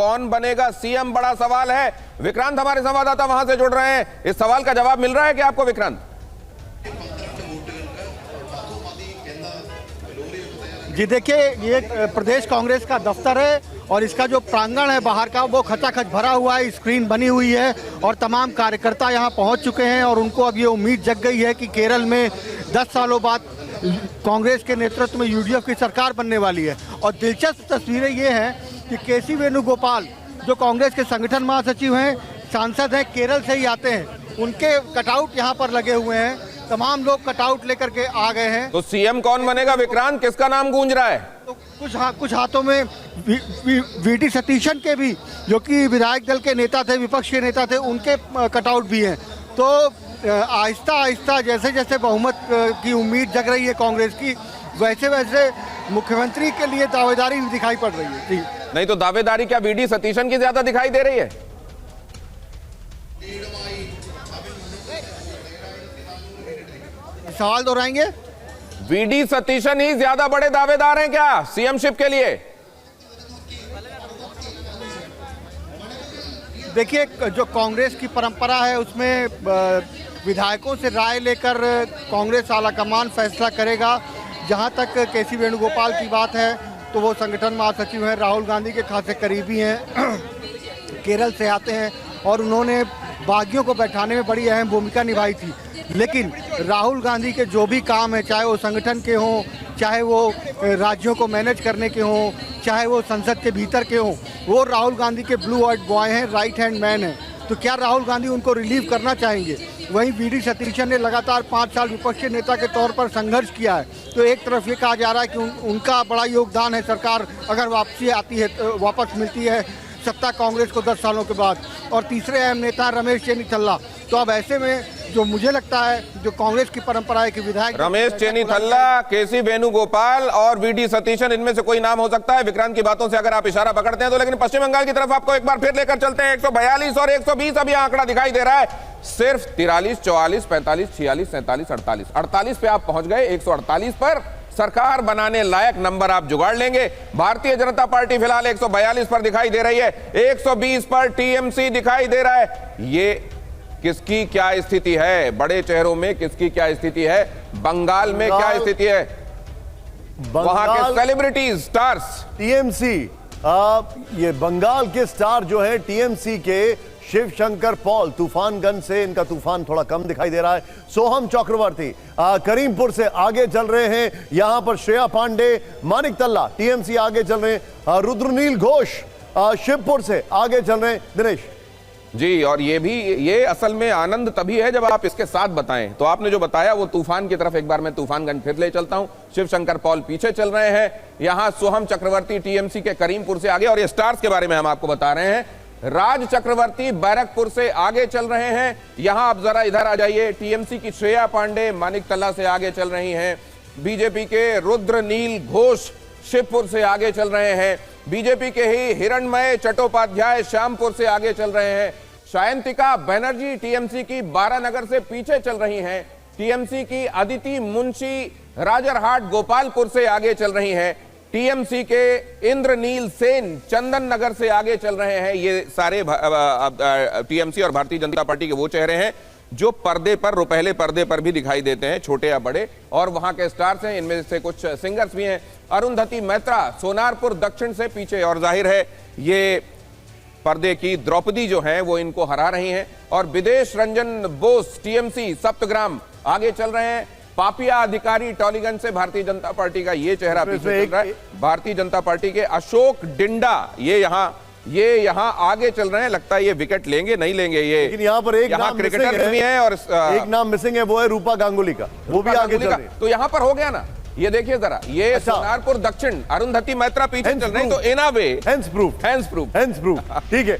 कौन बनेगा सीएम, बड़ा सवाल है। विक्रांत हमारे संवाददाता वहां से जुड़ रहे हैं, इस सवाल का जवाब मिल रहा है क्या आपको विक्रांत? जी देखिए, ये प्रदेश कांग्रेस का दफ्तर है और इसका जो प्रांगण है बाहर का वो खचाखच भरा हुआ है, स्क्रीन बनी हुई है और तमाम कार्यकर्ता यहाँ पहुँच चुके हैं और उनको अब ये उम्मीद जग गई है कि केरल में 10 सालों बाद कांग्रेस के नेतृत्व में यूडीएफ की सरकार बनने वाली है। और दिलचस्प तस्वीरें ये हैं कि केसी वेणुगोपाल जो कांग्रेस के संगठन महासचिव हैं, सांसद हैं, केरल से ही आते हैं, उनके कटआउट यहाँ पर लगे हुए हैं। तमाम लोग कटआउट लेकर के आ गए हैं। तो सीएम कौन बनेगा विक्रांत, किसका नाम गूंज रहा है? तो कुछ हाथों में वीडी सतीशन के भी, जो कि विधायक दल के नेता थे, विपक्ष के नेता थे, उनके कटआउट भी हैं। तो आहिस्ता आहिस्ता जैसे जैसे बहुमत की उम्मीद जग रही है कांग्रेस की, वैसे वैसे मुख्यमंत्री के लिए दावेदारी भी दिखाई पड़ रही है। जी नहीं तो दावेदारी क्या वीडी सतीशन की ज्यादा दिखाई दे रही है? सवाल दोहराएंगे? वीडी सतीशन ही ज्यादा बड़े दावेदार हैं क्या सीएमशिप के लिए? देखिए, जो कांग्रेस की परंपरा है उसमें विधायकों से राय लेकर कांग्रेस आलाकमान फैसला करेगा। जहां तक केसी वेणुगोपाल की बात है तो वो संगठन महासचिव हैं, राहुल गांधी के खासे करीबी हैं, केरल से आते हैं और उन्होंने बागियों को बैठाने में बड़ी अहम भूमिका निभाई थी। लेकिन राहुल गांधी के जो भी काम है, चाहे वो संगठन के हों, चाहे वो राज्यों को मैनेज करने के हों, चाहे वो संसद के भीतर के हों, वो राहुल गांधी के ब्लू आइड बॉय हैं, राइट हैंड मैन हैं। तो क्या राहुल गांधी उनको रिलीव करना चाहेंगे? वहीं वीडी सतीशन ने लगातार 5 साल विपक्ष के नेता के तौर पर संघर्ष किया है। तो एक तरफ ये कहा जा रहा है कि उनका बड़ा योगदान है, सरकार अगर वापसी आती है, वापस मिलती है सत्ता कांग्रेस को 10 सालों के बाद। और तीसरे अहम नेता रमेश चेन्नीथल्ला। तो अब ऐसे में जो मुझे लगता है, जो कांग्रेस की परंपरा है कि विधायक रमेश चेन्नीथल्ला, केसी वेणुगोपाल और वीडी सतीशन, इनमें से कोई नाम हो सकता है विक्रांत की बातों से अगर आप इशारा पकड़ते हैं तो। लेकिन पश्चिम बंगाल की तरफ आपको एक बार फिर लेकर चलते हैं। 142 और 120 अभी आंकड़ा दिखाई दे रहा है। सिर्फ 43, 44, 45, 46, 47, 48 पे आप पहुंच गए। 148 पर सरकार बनाने लायक नंबर आप जुगाड़ लेंगे। भारतीय जनता पार्टी फिलहाल 142 पर दिखाई दे रही है, 120 पर टीएमसी दिखाई दे रहा है। ये किसकी क्या स्थिति है? बड़े चेहरों में किसकी क्या स्थिति है? बंगाल में क्या स्थिति है? वहां के सेलिब्रिटीज, स्टार्स, टीएमसी, ये बंगाल के स्टार जो है टीएमसी के शिव शंकर पॉल, तूफानगंज से इनका तूफान थोड़ा कम दिखाई दे रहा है। सोहम चक्रवर्ती करीमपुर से आगे चल रहे हैं। यहां पर श्रेया पांडे, मानिक तल्ला टीएमसी आगे चल रहे हैं। रुद्रनील घोष शिवपुर से आगे चल रहे हैं। दिनेश जी, और ये असल में आनंद तभी है जब आप इसके साथ बताएं। तो आपने जो बताया वो तूफान की तरफ, एक बार मैं तूफानगंज फिर ले चलता हूं। शिव शंकर पॉल पीछे चल रहे हैं, यहां सोहम चक्रवर्ती टीएमसी के करीमपुर से आगे। और ये स्टार्स के बारे में हम आपको बता रहे हैं। राज चक्रवर्ती बैरकपुर से आगे चल रहे हैं। यहां आप जरा इधर आ जाइए। टीएमसी की श्रेया पांडे मानिक तल्ला से आगे चल रही हैं। बीजेपी के रुद्रनील घोष शिवपुर से आगे चल रहे हैं। बीजेपी के ही हिरणमय चट्टोपाध्याय श्यामपुर से आगे चल रहे हैं। सायंतिका बनर्जी टीएमसी की बारानगर से पीछे चल रही हैं। टीएमसी की अदिति मुंशी राजरहाट गोपालपुर से आगे चल रही हैं। टीएमसी के इंद्रनील सेन चंदन नगर से आगे चल रहे हैं। ये सारे टीएमसी और भारतीय जनता पार्टी के वो चेहरे हैं जो पर्दे पर, रुपहले पर्दे पर भी दिखाई देते हैं, छोटे या बड़े। और वहां के स्टार्स हैं, इनमें से कुछ सिंगर्स भी हैं। अरुंधति मैत्रा सोनारपुर दक्षिण से पीछे, और जाहिर है ये पर्दे की द्रौपदी जो है वो इनको हरा रही हैं। और विदेश रंजन बोस टीएमसी सप्तग्राम आगे चल रहे हैं। पापिया अधिकारी टॉलीगंज से भारतीय जनता पार्टी का ये चेहरा पीछे चल रहा है। भारतीय जनता पार्टी के अशोक डिंडा ये यहाँ आगे चल रहे हैं। लगता है ये विकेट लेंगे, नहीं लेंगे ये। लेकिन यहाँ पर एक नाम क्रिकेटर भी है और एक नाम मिसिंग है, वो है रूपा गांगुली का, वो भी आगे चल रहे हैं। तो यहाँ पर हो गया ना, ये देखिए जरा, ये सोनारपुर दक्षिण अरुंधति मैत्रा पीछे चल रही, तो इन अ वे हैंड्स प्रूफ ठीक है।